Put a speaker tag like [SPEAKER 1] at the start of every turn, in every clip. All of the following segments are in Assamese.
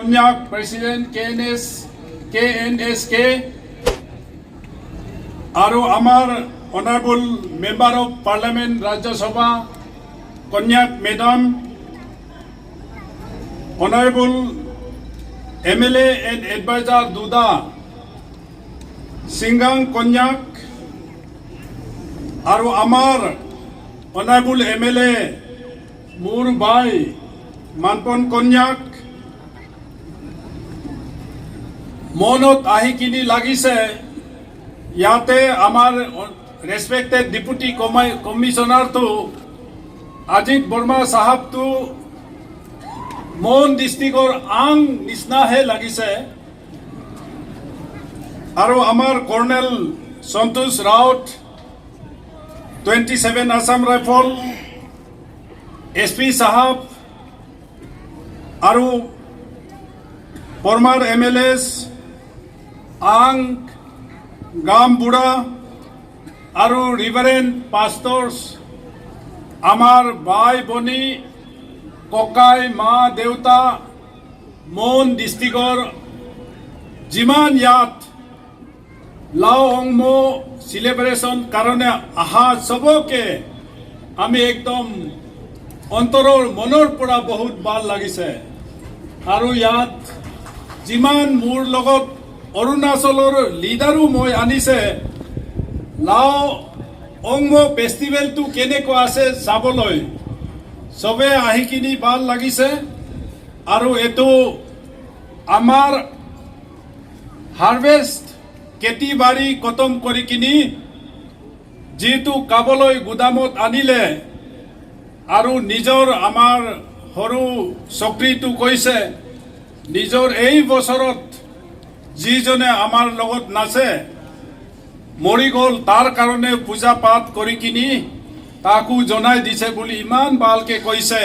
[SPEAKER 1] কন্যাক প্ৰেচিডেণ্ট KNSK আৰু আমাৰ honourable member of parliament Rajya Sabha কন্যাক madam honourable MLA and advisor Duda Singang Konyak আৰু আমাৰ অনাৰেবল MLA মোৰ ভাই মানপন কন্যাক মনত আহি কিনি লাগিছে ইয়াতে আমাৰ ৰেসপেক্টেড ডেপুটি কমিশনাৰটো আজিত বৰ্মা সাহেবটো মন ডিষ্ট্ৰিক্টৰ আং নিচিনাহে লাগিছে আৰু আমাৰ কৰ্নেল সন্তোষ ৰাউত 27 আসাম ৰাইফল SP সাহেব আৰু ফৰ্মাৰ MLAs আং গাম বুঢ়া আৰু ৰিভাৰেণ্ড পাষ্টৰ্ছ আমাৰ ভাই ভনী ককাই মা দেউতা মন ডিষ্ট্ৰিক্টৰ যিমান ইয়াত লাও অংমো সেলিব্ৰেশ্যন কাৰণে আহা সবকে আমি একদম অন্তৰৰ মনৰ পৰা বহুত ভাল লাগিছে আৰু ইয়াত যিমান মোৰ লগত অৰুণাচলৰ লিডাৰো মই আনিছে লাও অংমো ফেষ্টিভেলটো কেনেকুৱা আছে চাবলৈ সবে আহি কিনি ভাল লাগিছে আৰু এটো আমাৰ হাৰ্ভেষ্ট খেতি বাৰী খতম কৰি কিনি যেটো কাবলৈ গুদামত আনিলে আৰু নিজৰ আমাৰ সৰু চক্ৰীটো কৈছে নিজৰ এই বছৰত যিজনে আমাৰ লগত নাছে মৰি গ'ল তাৰ কাৰণে পূজা পাঠ কৰি কিনি তাকো জনাই দিছে বুলি ইমান ভালকে কৈছে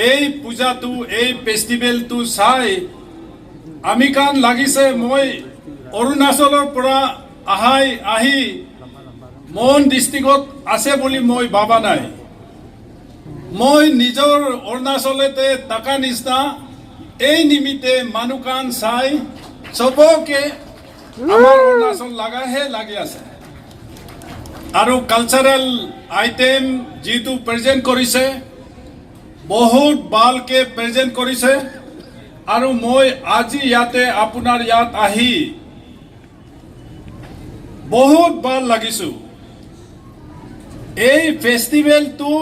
[SPEAKER 1] এই পূজাটো এই ফেষ্টিভেলটো চাই আমি কান লাগিছে মই অৰুণাচলৰ পৰা আহি মন ডিষ্ট্ৰিক্টত আছে বুলি মই ভাবা নাই মই নিজৰ অৰুণাচলতে টাকা নিচিনা এই নিমিত্তে মানুহ কান চাই সবকে আমাৰ অৰুণাচল লাগাহে লাগি আছে আৰু কালচাৰেল আইটেম যেটো প্ৰেজেন্ট কৰিছে বহুত ভালকে প্ৰেজেন্ট কৰিছে আৰু মই আজি ইয়াতে আপোনাৰ ইয়াত আহি বহুত ভাল লাগিছো এই ফেষ্টিভেলটো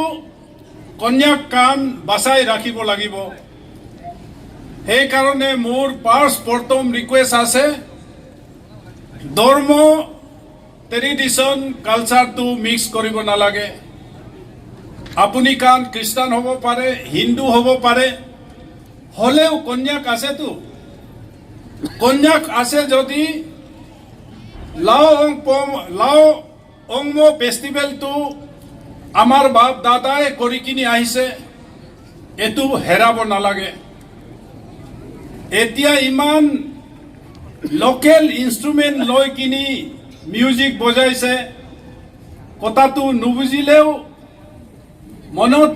[SPEAKER 1] কন্যাক কান বাছাই ৰাখিব লাগিব সেই কাৰণে মোৰ প্ৰথম ৰিকুৱেষ্ট আছে ধৰ্ম ট্ৰেডিশন কালচাৰটো মিক্স কৰিব নালাগে আপুনি কান খ্ৰীষ্টান হ'ব পাৰে হিন্দু হ'ব পাৰে হলেও কন্যাক আছে যদি লাও অংমো ফেষ্টিভেলটো আমাৰ বাপ দাদাই কৰি কিনি আহিছে এটো হেৰাব নালাগে এতিয়া ইমান লোকেল ইনষ্ট্ৰুমেণ্ট লৈ কিনি মিউজিক বজাইছে কথাটো নুবুজিলেও মনত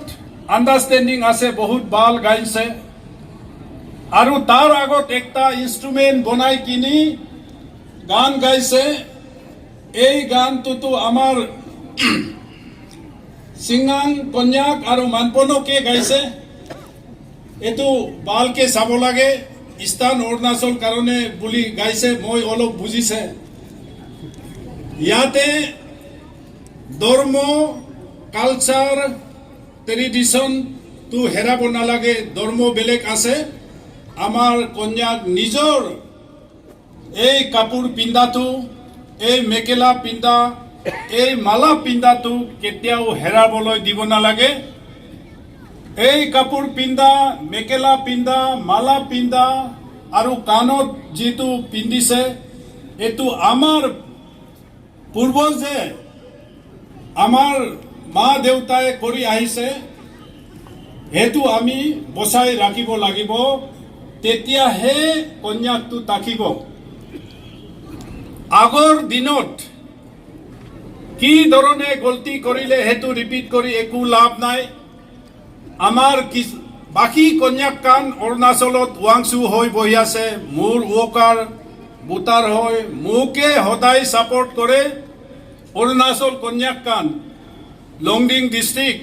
[SPEAKER 1] আণ্ডাৰষ্টেণ্ডিং আছে বহুত ভাল গাইছে আৰু তাৰ আগত একটা ইনষ্ট্ৰুমেণ্ট বনাই কিনি গান গাইছে এই গানটোতো আমাৰ সিংগাং কন্যাক আৰু মানপনকে গাইছে এটো ভালকে চাব লাগে ইষ্টাৰ্ণ অৰুণাচল কাৰণে বুলি গাইছে মই অলপ বুজিছে ইয়াতে ধৰ্ম কালচাৰ ট্ৰেডিশন তো হেৰাব নালাগে ধৰ্ম বেলেগ আছে আমাৰ কন্যাক নিজৰ এই কাপোৰ পিন্ধাটো এই মেখেলা পিন্ধা এই মালা পিন্ধাটো কেতিয়াও হেৰাবলৈ দিব নালাগে এই কাপোৰ পিন্ধা মেখেলা পিন্ধা মালা পিন্ধা আৰু কাণত যেটো পিন্ধিছে এটো আমাৰ পূৰ্বজে আমাৰ মা দেউতাই কৰি আহিছে হেতু আমি বচাই ৰাখিব লাগিব তেতিয়াহে কন্যাকটো থাকিব আগৰ দিনত কি ধৰণে গলতি কৰিলে হেতু ৰিপিট কৰি একো লাভ নাই আমাৰ বাকী কন্যাকান অৰুণাচলত ৱাংচু হৈ বহি আছে, মোৰ ৱকাৰ ভোটাৰ হৈ মোকে সদায় ছাপৰ্ট কৰে। অৰুণাচল কন্যাকান লংডিং ডিষ্ট্ৰিক্ট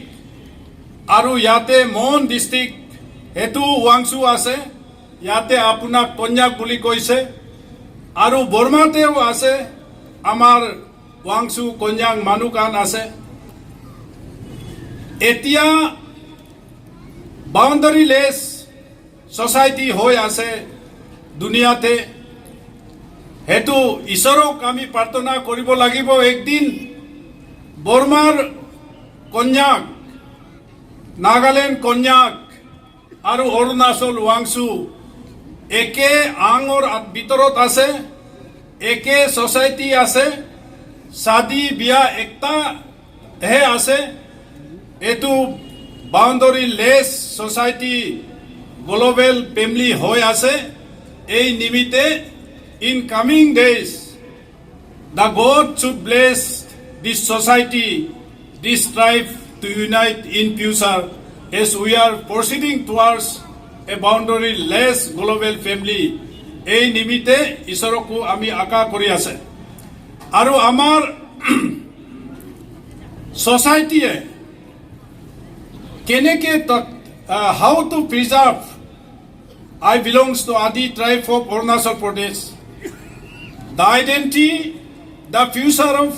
[SPEAKER 1] আৰু ইয়াতে মন ডিষ্ট্ৰিক্ট সেইটো ৱাংচু আছে, ইয়াতে আপোনাক কন্যাক বুলি কৈছে। আৰু বৰ্মাতেও আছে, আমাৰ ৱাংচু কন্যাক মানুহকান আছে। এতিয়া বাউণ্ডাৰীলেছ ছ'চাইটি হৈ আছে দুনিয়াতে। সেইটো ঈশ্বৰক আমি প্ৰাৰ্থনা কৰিব লাগিব, একদিন বৰ্মাৰ কন্যাক, নাগালেণ্ড কন্যাক আৰু অৰুণাচল ৱাংচু একে আঙৰ ভিতৰত আছে, একে ছ'চাইটি আছে, শাদী বিয়া একটাহে আছে। এইটো boundaryless society global family হৈ আছে। এই নিমিত্তে in coming days the God should bless this society, this tribe to unite in future as we are proceeding towards a boundaryless global family. এই নিমিত্তে ঈশ্বৰকো আমি আশা কৰি আছে। আৰু আমাৰ ছ'চাইটিয়ে কেনেকৈ how to preserve I belongs to Adi tribe of Arunachal Pradesh. The identity, the future of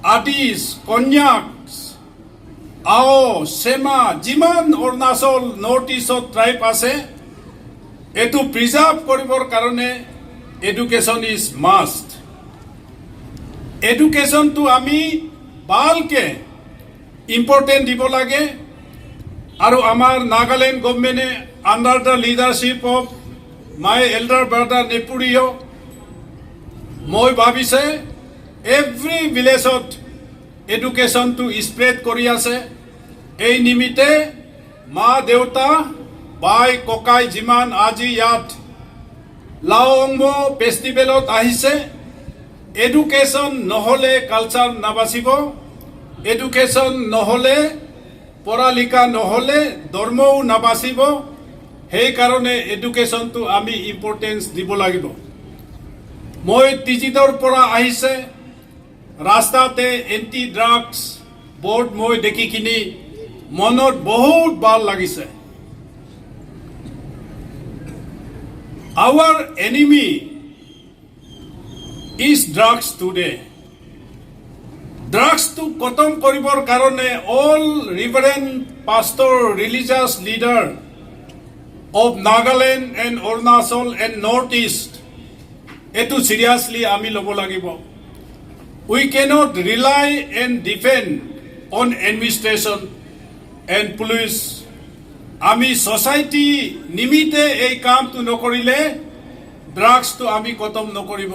[SPEAKER 1] Adis, Konyaks, Ao, Sema, Jiman Arunachal North East tribe আছে, এটো প্ৰিজাৰ্ভ কৰিবৰ কাৰণে এডুকেশ্যন ইজ মাষ্ট। এডুকেশ্যনটো আমি ভালকৈ ইম্পৰ্টেণ্ট দিব লাগে। আৰু আমাৰ নাগালেণ্ড গভৰ্ণমেণ্টে under the leadership of my elder brother Neiphiu Rio' মই ভাবিছে এভৰি ভিলেজত এডুকেশ্যনটো স্প্ৰেড কৰি আছে। এই নিমিত্তে মা দেউতা বাই ককাই যিমান আজি ইয়াত লাওংম ফেষ্টিভেলত আহিছে, এডুকেশ্যন নহ'লে কালচাৰ নাবাচিব, এডুকেশ্যন নহ'লে পঢ়া লিখা নহ'লে ধৰ্মও নাবাচিব। সেইকাৰণে এডুকেশ্যনটো আমি ইম্পৰ্টেঞ্চ দিব লাগিব। মই টিজিতৰ পৰা আহিছে, ৰাস্তাতে এণ্টি ড্ৰাগছ বৰ্ড মই দেখি কিনি মনত বহুত ভাল লাগিছে। Our enemy is drugs today. ড্ৰাগছটো খতম কৰিবৰ কাৰণে all reverend pastor religious leader of Nagaland and Arunachal and north east এইটো চিৰিয়াছলি আমি ল'ব লাগিব। We cannot rely and depend on administration and police. আমি ছ'চাইটি নিমিত্তে এই কামটো নকৰিলে ড্ৰাগছটো আমি খতম নকৰিব।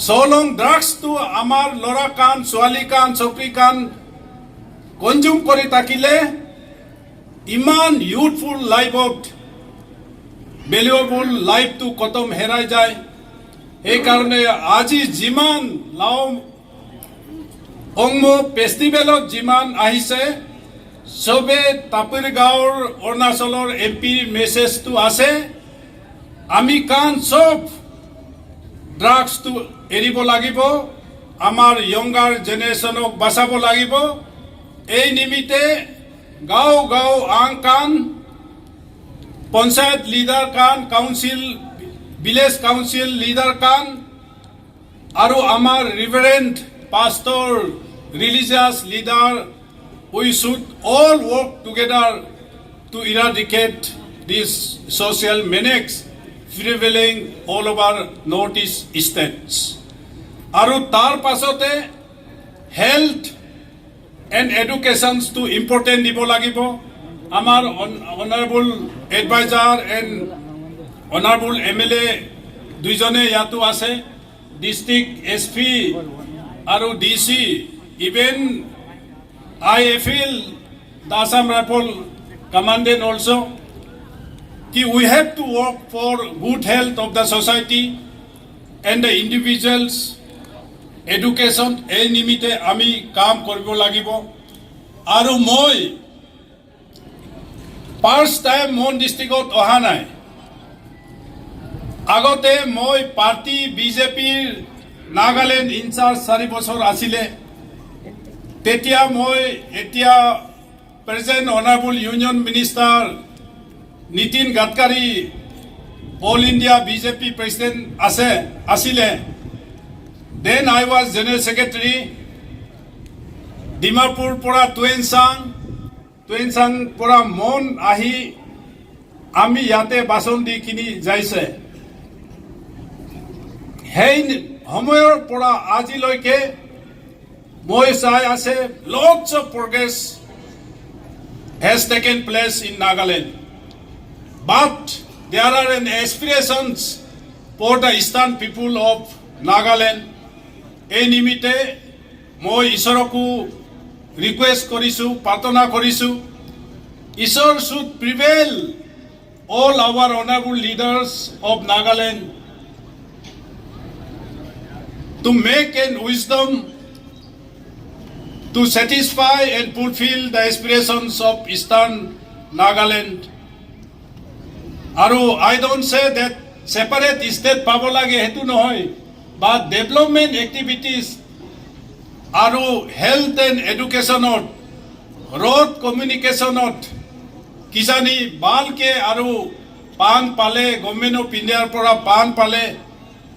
[SPEAKER 1] চলং ড্ৰাগছটো আমাৰ ল'ৰা কাণ ছোৱালী কাণ চকৰি কাণ কনজিউম কৰি থাকিলে ইমান ইউথফুল লাইফত ভেলুৱেবল লাইফটো খতম হেৰাই যায়। সেইকাৰণে আজি যিমান লাওংম ফেষ্টিভেলত যিমান আহিছে চবে তাপিৰ গাঁৱৰ অৰুণাচলৰ এমপিৰ মেছেজটো আছে, আমি কাণ চব ড্ৰাগছটো এৰিব লাগিব, আমাৰ য়ংগাৰ জেনেৰেশ্যনক বাচাব লাগিব। এই নিমিত্তে গাঁও গাঁও আং কাণ পঞ্চায়ত লিডাৰ কাণ কাউন্সিল ভিলেজ কাউন্সিল লিডাৰ কাণ আৰু আমাৰ reverend pastor religious leader we should all work together to eradicate this social menace prevailing all over northeast states. আৰু তাৰ পাছতে হেল্থ এণ্ড এডুকেশ্যনটো ইম্পৰ্টেণ্ট দিব লাগিব। আমাৰ honourable adviser and honourable MLA দুইজনে ইয়াতো আছে, ডিষ্ট্ৰিক্ট SP আৰু DC, even I feel the Assam Rifle Commandant also, we have to work for good health of the society and the individuals, education, এই নিমিত্তে আমি কাম কৰিব লাগিব। আৰু মই ফাৰ্ষ্ট টাইম মন ডিষ্ট্ৰিক্টত অহা নাই আগতে মই পাৰ্টি বিজেপিৰ নাগালেণ্ড ইনচাৰ্জ 4 বছৰ আছিলে তেতিয়া মই এতিয়া present honourable union minister Nitin Gadkari all India BJP president আছিলে then I was general secretary Dimapur পৰা টুৱেনচাং পৰা মন আহি আমি ইয়াতে বাচন দি কিনি যাইছে সেই সময়ৰ পৰা আজিলৈকে মই চাই আছে lots of progress has taken place in Nagaland but there are an aspirations for the eastern people of Nagaland এই নিমিত্তে মই ঈশ্বৰকো ৰিকুৱেষ্ট কৰিছোঁ প্ৰাৰ্থনা কৰিছোঁ ঈশ্বৰ should prevail all our honorable leaders of Nagaland to make an wisdom to satisfy and fulfill the aspirations of Eastern Nagaland. Aru I don't say that separate state pabo lage hetu nohoy, but development activities aru health and education road communication kisani balke aru pan pale government of India pora pan pale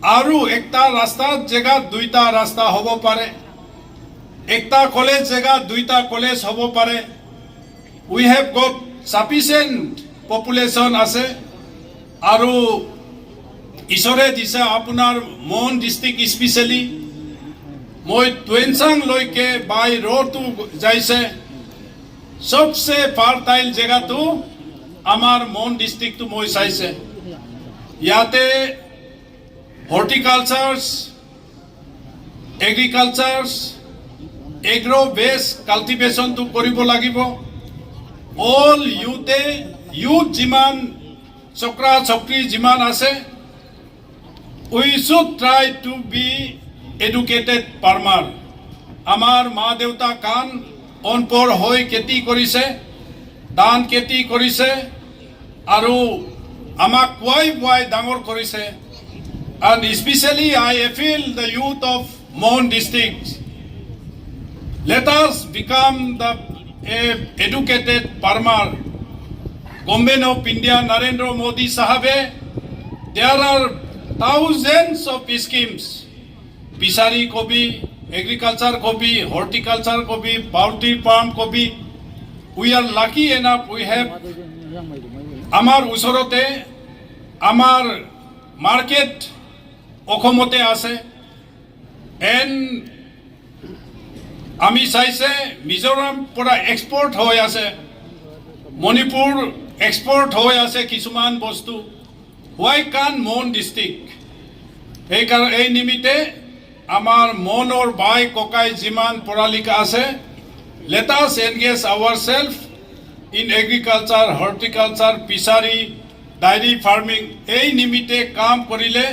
[SPEAKER 1] aru ekta rasta jega duita rasta hobo pare ekta college jega duita college hobo pare we have got sufficient population ase aru isore disa apunar mon district especially moi Tuensang loike by road to jaise sobse fertile jega tu amar mon district tu moi saise yate horticulture agriculture agro based cultivation to koribo lagibo all youth jiman chokra chokri jiman ase we should try to be educated farmer amar ma deuta kan onpor hoi keti korise dan keti korise aru amak why dangor korise and especially I appeal the youth of Mon district let us become the educated farmer government of India Narendra Modi sahabe there are thousands of schemes fishery kobi agriculture kobi horticulture kobi poultry farm kobi we are lucky enough we have amar usorote amar market অসমতে আছে এন আমি চাইছে মিজোৰাম পৰা এক্সপোৰ্ট হৈ আছে মণিপুৰ এক্সপোৰ্ট হৈ আছে কিছুমান বস্তু হোৱাই কান মন ডিষ্ট্ৰিক্ট এই নিমিত্তে আমাৰ মনৰ বাই ককাই যিমান পঢ়ালিখা আছে let us engage ourselves in agriculture horticulture fishery dairy farming এই নিমিত্তে কাম কৰিলে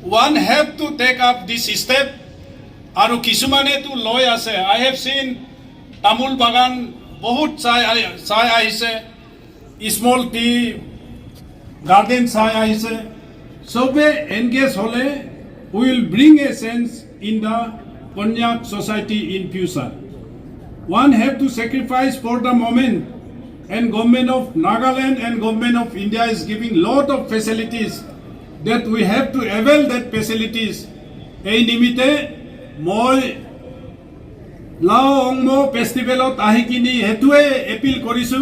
[SPEAKER 1] one have to take up this step aru kisumane tu loi ase I have seen tamul bagan bahut sai aise small tea garden sai aise sobe engage hole we will bring a sense in the Konyak society in future one have to sacrifice for the moment and government of Nagaland and government of India is giving lot of facilities that we have to avail that facilities ei nimite moi lao ongmo festival ot ahikini hetue appeal korisu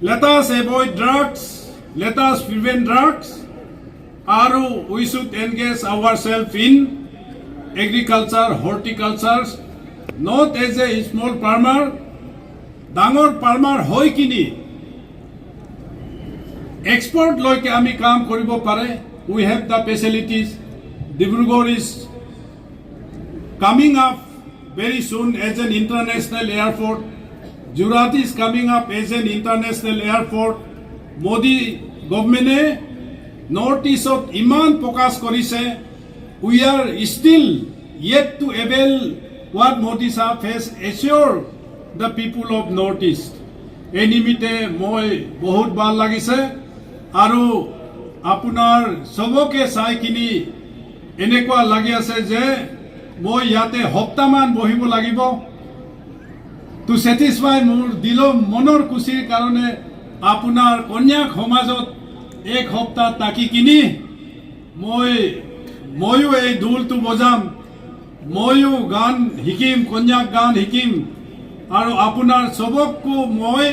[SPEAKER 1] let us avoid drugs let us prevent drugs aru we should engage ourselves in agriculture horticulture not as a small farmer dangor farmer hoi kini export loike ami kaam koribo pare we have the facilities Dibrugarh is coming up very soon as an international airport Jorat is coming up as an international airport Modi government north east of iman focus korise we are still yet to avail what Modi Sahab has assured the people of northeast এই নিমিত্তে মই বহুত ভাল লাগিছে আৰু আপোনাৰ সবকে চাই কিনি এনেকুৱা লাগি আছে যে মই ইয়াতে সপ্তাহমান বহিব লাগিব টু সেটিসফাই মোৰ মনৰ খুচিৰ কাৰণে আপোনাৰ কন্যাক সমাজত এক সপ্তাহ থাকি কিনি ময়ো এই ঢোলটো বজাম ময়ো গান শিকিম কন্যাক গান শিকিম আৰু আপোনাৰ সবকো মই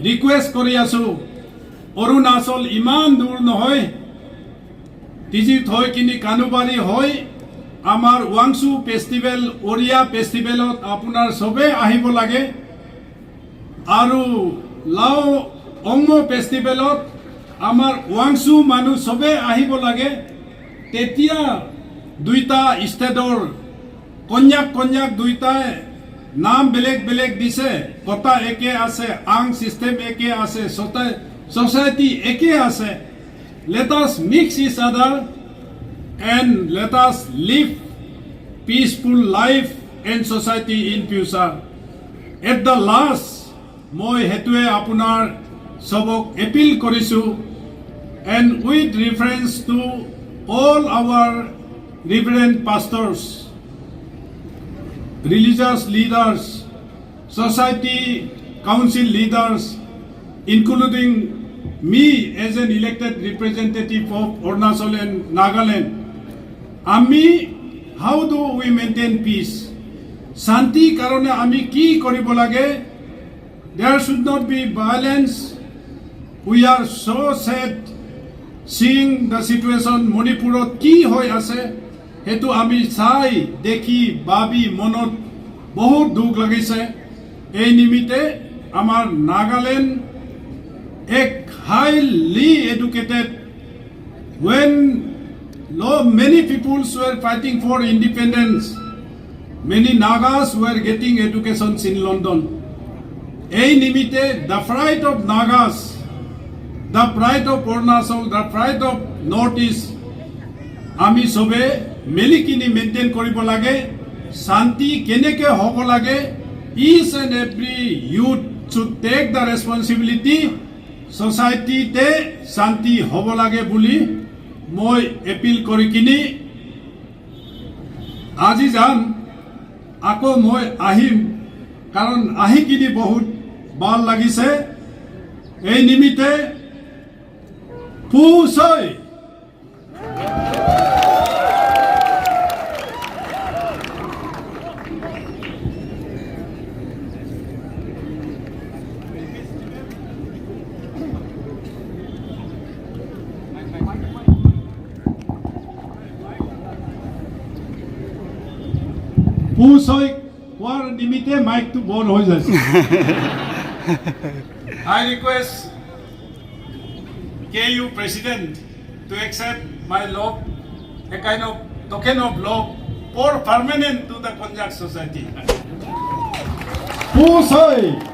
[SPEAKER 1] ৰিকুৱেষ্ট কৰি আছো অৰুণাচল ইমান দূৰ নহয় টিজিত হৈ কিনি কানুবাৰী হৈ আমাৰ ওৱাংচু ফেষ্টিভেল ওড়িয়া ফেষ্টিভেলত আপোনাৰ সবে আহিব লাগে আৰু লাও অংম ফেষ্টিভেলত আমাৰ ওৱাংচু মানুহ সবে আহিব লাগে তেতিয়া দুইটা ষ্টেটৰ কন্যাক দুইটাই নাম বেলেগ বেলেগ দিছে কথা একে আছে আং সিস্টেম একে আছে সোসাইটি একে আছে let us mix each other and let us live peaceful life and society in future at the last moi hetue apunar sobok appeal korisu and with reference to all our reverend pastors religious leaders society council leaders including me as an elected representative of Arunachal and Nagaland ami how do we maintain peace shanti karone ami ki koribo lage there should not be violence we are so sad seeing the situation Manipurot ki hoi ase hetu ami sai dekhi babi monot bahut dukh lagise ei nimite amar Nagaland ek highly educated when many peoples were fighting for independence many Nagas were getting educations in London ei nimite the pride of Nagas the pride of Arunachal the pride of Northeast ami sobe melikini maintain koribo lage shanti keneke hobo lage each and every youth should take the responsibility society te shanti hobo lage buli moi appeal kori kini আজি যাম আকৌ মই আহিম কাৰণ আহি কিনি বহুত ভাল লাগিছে এই নিমিতে পুছই পুছই কোৱাৰ নিমিতে মাইকটো বন্ধ হৈ যায় I request KU President to accept my love, a kind of token of love for permanent to the Konjac society. Pusoi!